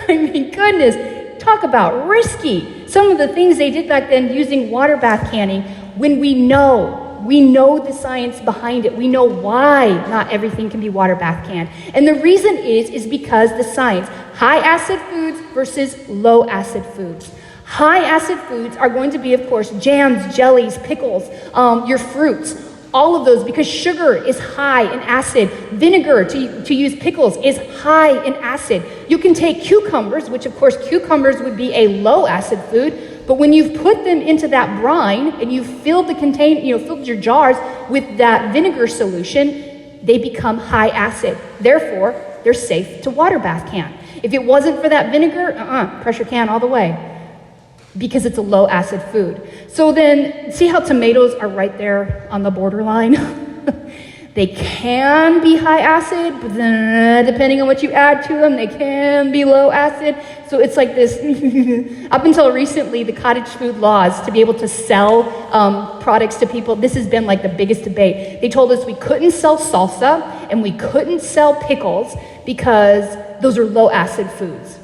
Goodness, talk about risky. Some of the things they did back then using water bath canning, when we know the science behind it. We know why not everything can be water bath canned. And the reason is because the science, high acid foods versus low acid foods. High acid foods are going to be, of course, jams, jellies, pickles, your fruits, all of those, because sugar is high in acid. Vinegar, to use pickles, is high in acid. You can take cucumbers, which of course cucumbers would be a low acid food, but when you've put them into that brine and you've filled filled your jars with that vinegar solution, they become high acid. Therefore, they're safe to water bath can. If it wasn't for that vinegar, pressure can all the way, because it's a low acid food. So then, see how tomatoes are right there on the borderline? They can be high acid, but then depending on what you add to them, they can be low acid. So it's like this. Up until recently, the cottage food laws to be able to sell products to people, this has been like the biggest debate. They told us we couldn't sell salsa and we couldn't sell pickles because those are low acid foods.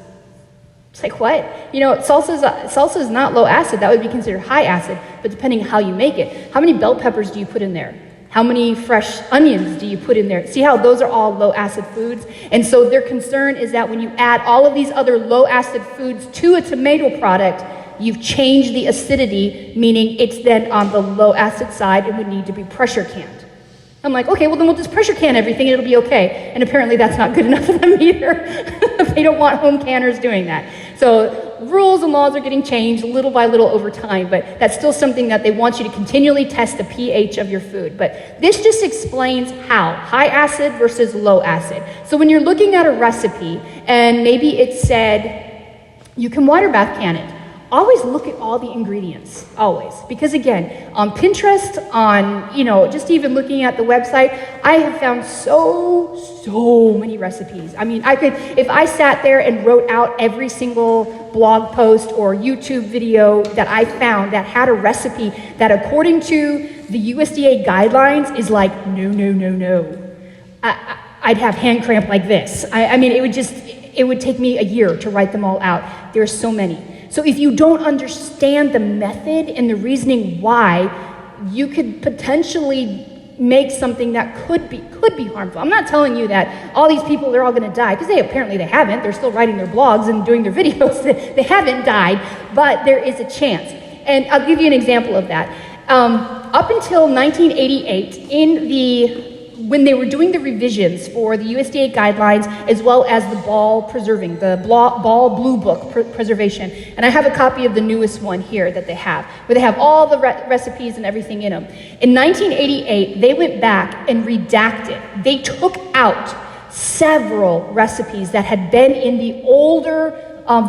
It's like, what? You know, salsa is not low acid. That would be considered high acid, but depending on how you make it. How many bell peppers do you put in there? How many fresh onions do you put in there? See how those are all low acid foods? And so their concern is that when you add all of these other low acid foods to a tomato product, you've changed the acidity, meaning it's then on the low acid side and would need to be pressure canned. I'm like, okay, well then we'll just pressure can everything and it'll be okay. And apparently that's not good enough for them either. They don't want home canners doing that. So rules and laws are getting changed little by little over time, but that's still something that they want you to continually test the pH of your food. But this just explains how high acid versus low acid. So when you're looking at a recipe and maybe it said you can water bath can it, always look at all the ingredients, always. Because again, on Pinterest, on, just even looking at the website, I have found so many recipes. I mean, if I sat there and wrote out every single blog post or YouTube video that I found that had a recipe that according to the USDA guidelines is like, no. I'd have hand cramp like this. I mean, it would take me a year to write them all out. There are so many. So if you don't understand the method and the reasoning why, you could potentially make something that could be harmful. I'm not telling you that all these people, they're all going to die, because apparently they haven't. They're still writing their blogs and doing their videos. They haven't died, but there is a chance. And I'll give you an example of that. Up until 1988, when they were doing the revisions for the USDA guidelines, as well as the ball blue book preservation. And I have a copy of the newest one here that they have, where they have all the recipes and everything in them. In 1988, they went back and redacted. They took out several recipes that had been in the older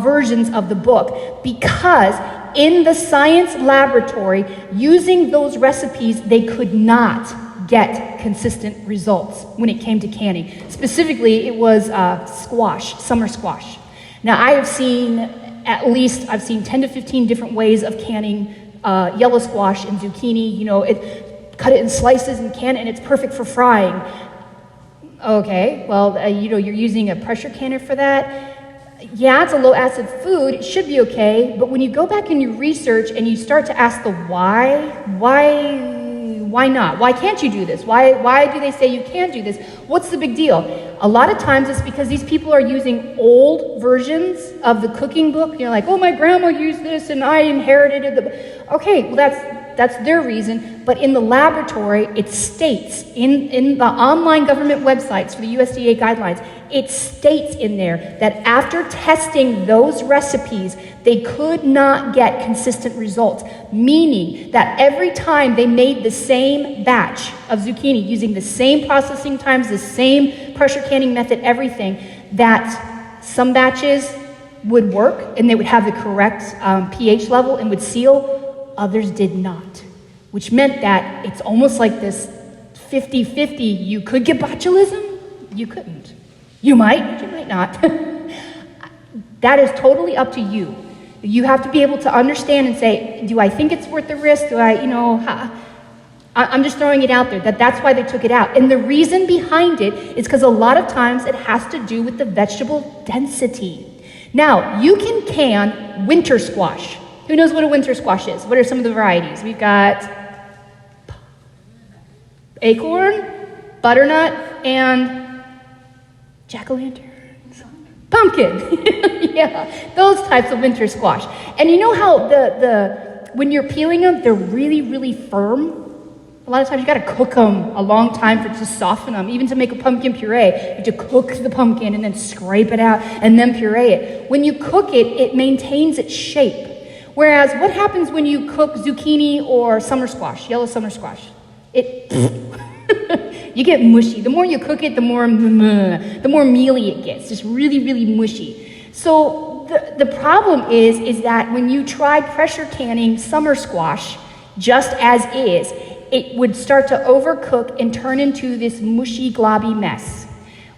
versions of the book, because in the science laboratory, using those recipes, they could not get consistent results when it came to canning. Specifically, it was summer squash. Now, I've seen 10 to 15 different ways of canning yellow squash and zucchini. Cut it in slices and can it, and it's perfect for frying. Okay, well, you're using a pressure canner for that. Yeah, it's a low acid food, it should be okay, but when you go back and you research and you start to ask the why not? Why can't you do this? Why do they say you can't do this? What's the big deal? A lot of times it's because these people are using old versions of the cooking book. You're like, oh, my grandma used this and I inherited it. Okay, well, that's their reason. But in the laboratory, it states, in the online government websites for the USDA guidelines, it states in there that after testing those recipes, they could not get consistent results, meaning that every time they made the same batch of zucchini using the same processing times, the same pressure canning method, everything, that some batches would work and they would have the correct pH level and would seal, others did not, which meant that it's almost like this 50-50. You could get botulism, you couldn't. You might not. That is totally up to you. You have to be able to understand and say, do I think it's worth the risk? I'm just throwing it out there, that's why they took it out. And the reason behind it is because a lot of times it has to do with the vegetable density. Now, you can winter squash. Who knows what a winter squash is? What are some of the varieties? We've got acorn, butternut, and jack-o'-lanterns, pumpkin. Yeah, those types of winter squash. And you know how when you're peeling them, they're really, really firm? A lot of times you got to cook them a long time to soften them. Even to make a pumpkin puree, you have to cook the pumpkin and then scrape it out and then puree it. When you cook it, it maintains its shape. Whereas what happens when you cook zucchini or summer squash, yellow summer squash? You get mushy. The more you cook it, the more mealy it gets, just really, really mushy. So the problem is that when you try pressure canning summer squash, just as is, it would start to overcook and turn into this mushy, globby mess,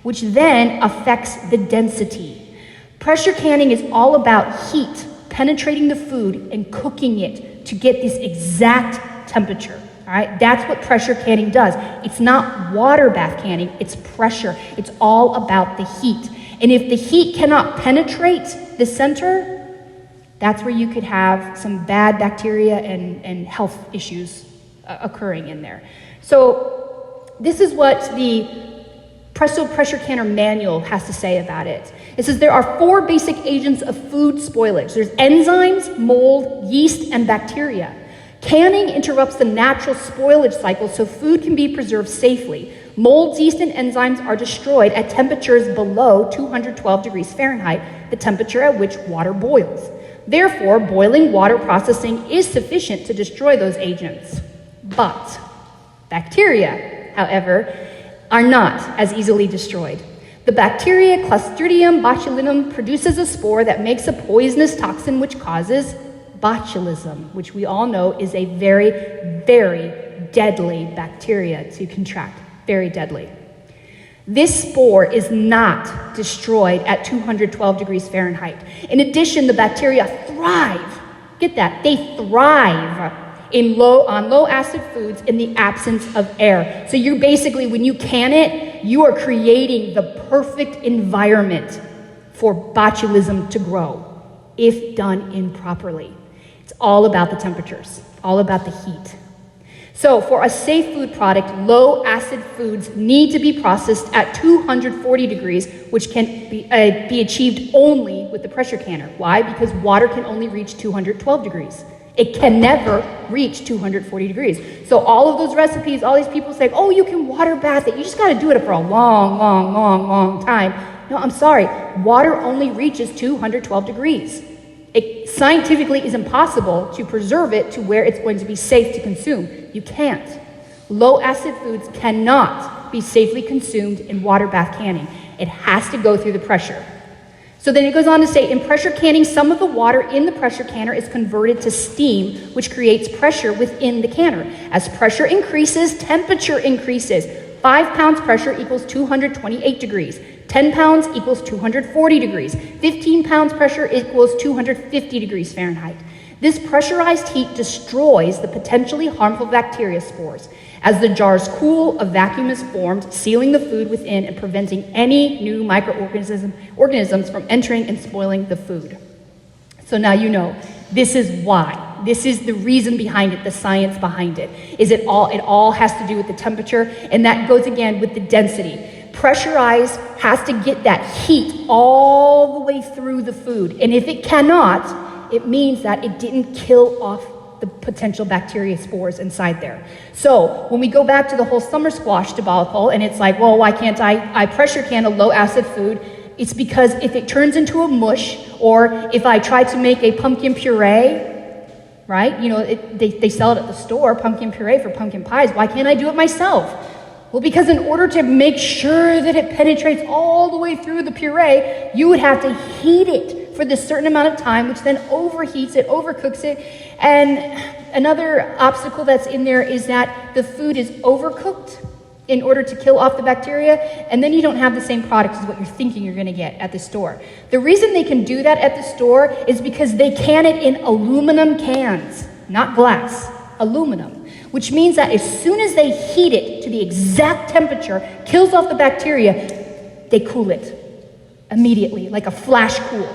which then affects the density. Pressure canning is all about heat penetrating the food and cooking it to get this exact temperature. All right, that's what pressure canning does. It's not water bath canning, it's pressure. It's all about the heat. And if the heat cannot penetrate the center, that's where you could have some bad bacteria and health issues occurring in there. So this is what the Presto Pressure Canner Manual has to say about it. It says there are 4 basic agents of food spoilage. There's enzymes, mold, yeast, and bacteria. Canning interrupts the natural spoilage cycle so food can be preserved safely. Molds, yeast, and enzymes are destroyed at temperatures below 212 degrees Fahrenheit, the temperature at which water boils. Therefore, boiling water processing is sufficient to destroy those agents. But bacteria, however, are not as easily destroyed. The bacteria Clostridium botulinum produces a spore that makes a poisonous toxin which causes botulism, which we all know is a very, very deadly bacteria to contract. Very deadly. This spore is not destroyed at 212 degrees Fahrenheit. In addition, the bacteria thrive. Get that? They thrive on low acid foods in the absence of air. So you're basically, when you can it, you are creating the perfect environment for botulism to grow, if done improperly. It's all about the temperatures, all about the heat. So for a safe food product, low acid foods need to be processed at 240 degrees, which can be achieved only with the pressure canner. Why? Because water can only reach 212 degrees. It can never reach 240 degrees. So all of those recipes, all these people say, oh, you can water bath it. You just got to do it for a long, long, long, long time. No, I'm sorry. Water only reaches 212 degrees. It scientifically is impossible to preserve it to where it's going to be safe to consume. You can't. Low acid foods cannot be safely consumed in water bath canning. It has to go through the pressure. So then it goes on to say, in pressure canning, some of the water in the pressure canner is converted to steam, which creates pressure within the canner. As pressure increases, temperature increases. 5 pounds pressure equals 228 degrees. 10 pounds equals 240 degrees. 15 pounds pressure equals 250 degrees Fahrenheit. This pressurized heat destroys the potentially harmful bacteria spores. As the jars cool, a vacuum is formed, sealing the food within and preventing any new microorganisms from entering and spoiling the food. So now you know, this is why. This is the reason behind it, the science behind it. It all has to do with the temperature, and that goes again with the density. Pressurized has to get that heat all the way through the food. And if it cannot, it means that it didn't kill off the potential bacteria spores inside there. So when we go back to the whole summer squash debacle, and it's like, well, why can't I pressure can a low acid food? It's because if it turns into a mush, or if I try to make a pumpkin puree, right? You know, they sell it at the store, pumpkin puree for pumpkin pies. Why can't I do it myself? Well, because in order to make sure that it penetrates all the way through the puree, you would have to heat it for this certain amount of time, which then overheats it, overcooks it. And another obstacle that's in there is that the food is overcooked in order to kill off the bacteria, and then you don't have the same product as what you're thinking you're gonna get at the store. The reason they can do that at the store is because they can it in aluminum cans, not glass, aluminum. Which means that as soon as they heat it to the exact temperature, kills off the bacteria, they cool it immediately, like a flash cool.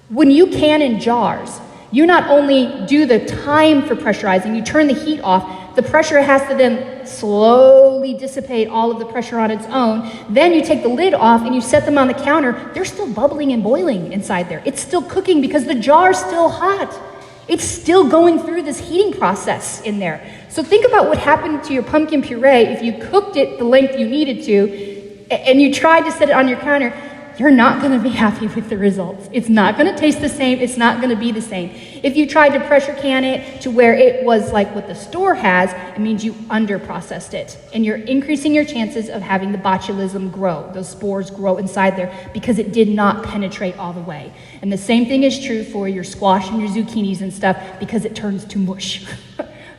When you can in jars, you not only do the time for pressurizing, you turn the heat off, the pressure has to then slowly dissipate all of the pressure on its own. Then you take the lid off and you set them on the counter. They're still bubbling and boiling inside there. It's still cooking because the jar's still hot. It's still going through this heating process in there. So think about what happened to your pumpkin puree if you cooked it the length you needed to, and you tried to set it on your counter. you're not going to be happy with the results. It's not going to taste the same. It's not going to be the same. If you tried to pressure can it to where it was like what the store has, it means you under-processed it. And you're increasing your chances of having the botulism grow, those spores grow inside there, because it did not penetrate all the way. And the same thing is true for your squash and your zucchinis and stuff, because it turns to mush.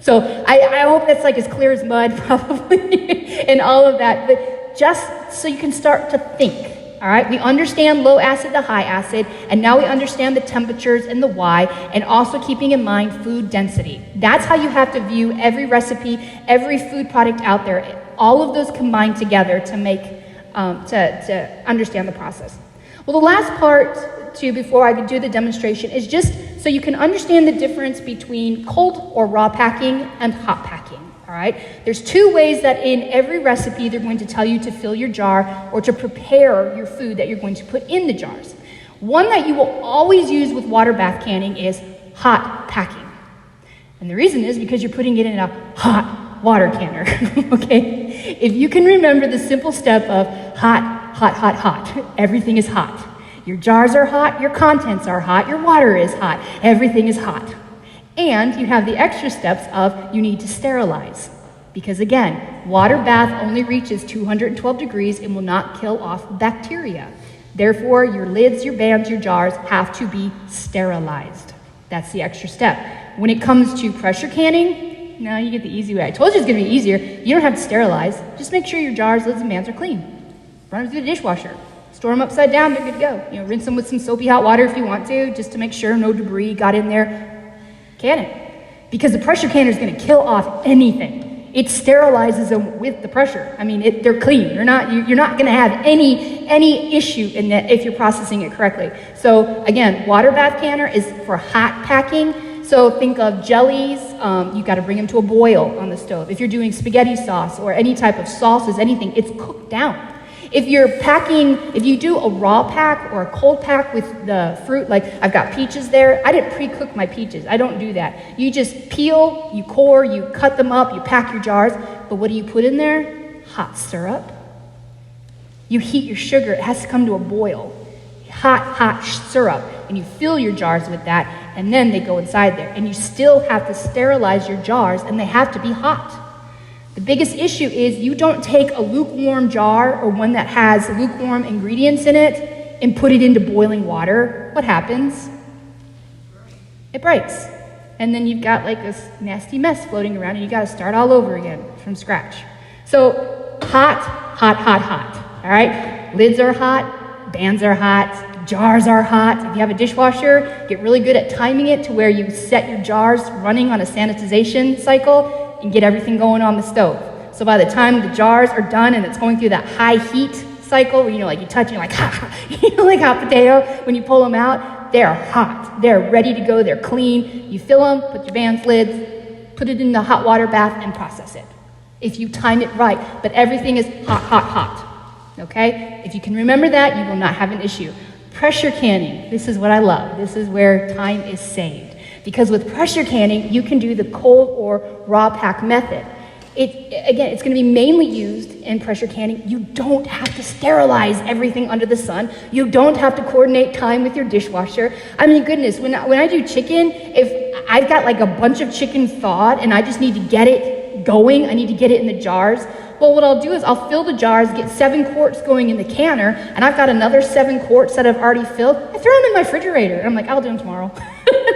So I hope that's like as clear as mud, probably, and all of that. But just so you can start to think. All right, we understand low acid to high acid, and now we understand the temperatures and the why, and also keeping in mind food density. That's how you have to view every recipe, every food product out there, all of those combined together to make, to understand the process. Well, the last part, too, before I do the demonstration, is just so you can understand the difference between cold or raw packing and hot packing. All right, there's two ways that in every recipe they're going to tell you to fill your jar or to prepare your food that you're going to put in the jars. One that you will always use with water bath canning is hot packing. And the reason is because you're putting it in a hot water canner, okay? If you can remember the simple step of hot, hot, hot, hot, everything is hot. Your jars are hot, your contents are hot, your water is hot, everything is hot. And you have the extra steps of you need to sterilize. Because again, water bath only reaches 212 degrees and will not kill off bacteria. Therefore, your lids, your bands, your jars have to be sterilized. That's the extra step. When it comes to pressure canning, now you get the easy way. I told you it's gonna be easier. You don't have to sterilize. Just make sure your jars, lids, and bands are clean. Run them through the dishwasher. Store them upside down, they're good to go. You know, rinse them with some soapy hot water if you want to, just to make sure no debris got in there. Can it? Because the pressure canner is going to kill off anything. It sterilizes them with the pressure. I mean, they're clean. You're not going to have any issue in that if you're processing it correctly. So again, water bath canner is for hot packing. So think of jellies. You got to bring them to a boil on the stove. If you're doing spaghetti sauce or any type of sauces, anything, it's cooked down. If you do a raw pack or a cold pack with the fruit, like I've got peaches there, I didn't pre-cook my peaches. I don't do that. You just peel, you core, you cut them up, you pack your jars. But what do you put in there? Hot syrup. You heat your sugar. It has to come to a boil. Hot syrup. And you fill your jars with that, and then they go inside there. And you still have to sterilize your jars, and they have to be hot. The biggest issue is you don't take a lukewarm jar or one that has lukewarm ingredients in it and put it into boiling water. What happens? It breaks. And then you've got like this nasty mess floating around and you got to start all over again from scratch. So hot, hot, hot, hot. All right? Lids are hot, bands are hot, jars are hot. If you have a dishwasher, get really good at timing it to where you set your jars running on a sanitization cycle and get everything going on the stove. So by the time the jars are done and it's going through that high heat cycle where, like you touch and you're like, ha, like hot potato, when you pull them out, they're hot. They're ready to go. They're clean. You fill them, put your bands, lids, put it in the hot water bath and process it. If you time it right, but everything is hot, hot, hot. Okay? If you can remember that, you will not have an issue. Pressure canning, this is what I love. This is where time is saved. Because with pressure canning, you can do the cold or raw pack method. It's going to be mainly used in pressure canning. You don't have to sterilize everything under the sun. You don't have to coordinate time with your dishwasher. I mean, goodness, when I do chicken, if I've got like a bunch of chicken thawed and I just need to get it going, I need to get it in the jars. Well, what I'll do is I'll fill the jars, get 7 quarts going in the canner, and I've got another 7 quarts that I've already filled. I throw them in my refrigerator. And I'm like, I'll do them tomorrow.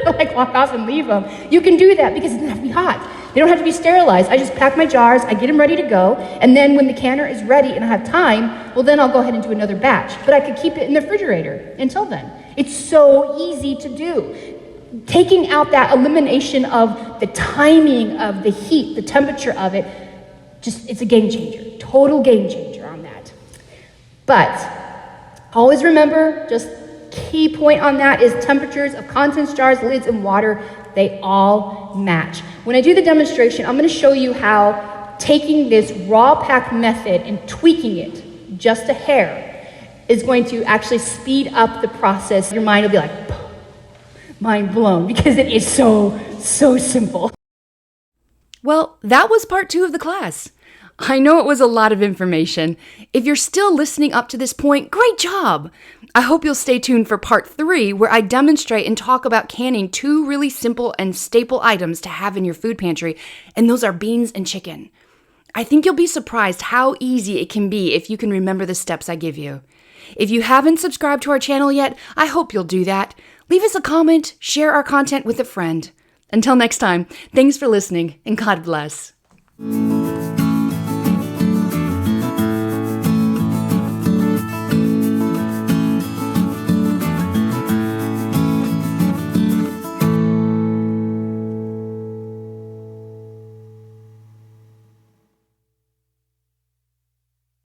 Like walk off and leave them. You can do that because it doesn't have to be hot. They don't have to be sterilized. I just pack my jars, I get them ready to go, and then when the canner is ready and I have time, well then I'll go ahead and do another batch. But I could keep it in the refrigerator until then. It's so easy to do. Taking out that elimination of the timing of the heat, the temperature of it, it's a game changer, total game changer on that. But always remember, just key point on that is temperatures of contents jars, lids, and water, they all match. When I do the demonstration, I'm going to show you how taking this raw pack method and tweaking it just a hair is going to actually speed up the process. Your mind will be like, mind blown, because it is so simple. Well, that was part 2 of the class. I know it was a lot of information. If you're still listening up to this point, great job! I hope you'll stay tuned for part 3, where I demonstrate and talk about canning 2 really simple and staple items to have in your food pantry, and those are beans and chicken. I think you'll be surprised how easy it can be if you can remember the steps I give you. If you haven't subscribed to our channel yet, I hope you'll do that. Leave us a comment, share our content with a friend. Until next time, thanks for listening, and God bless.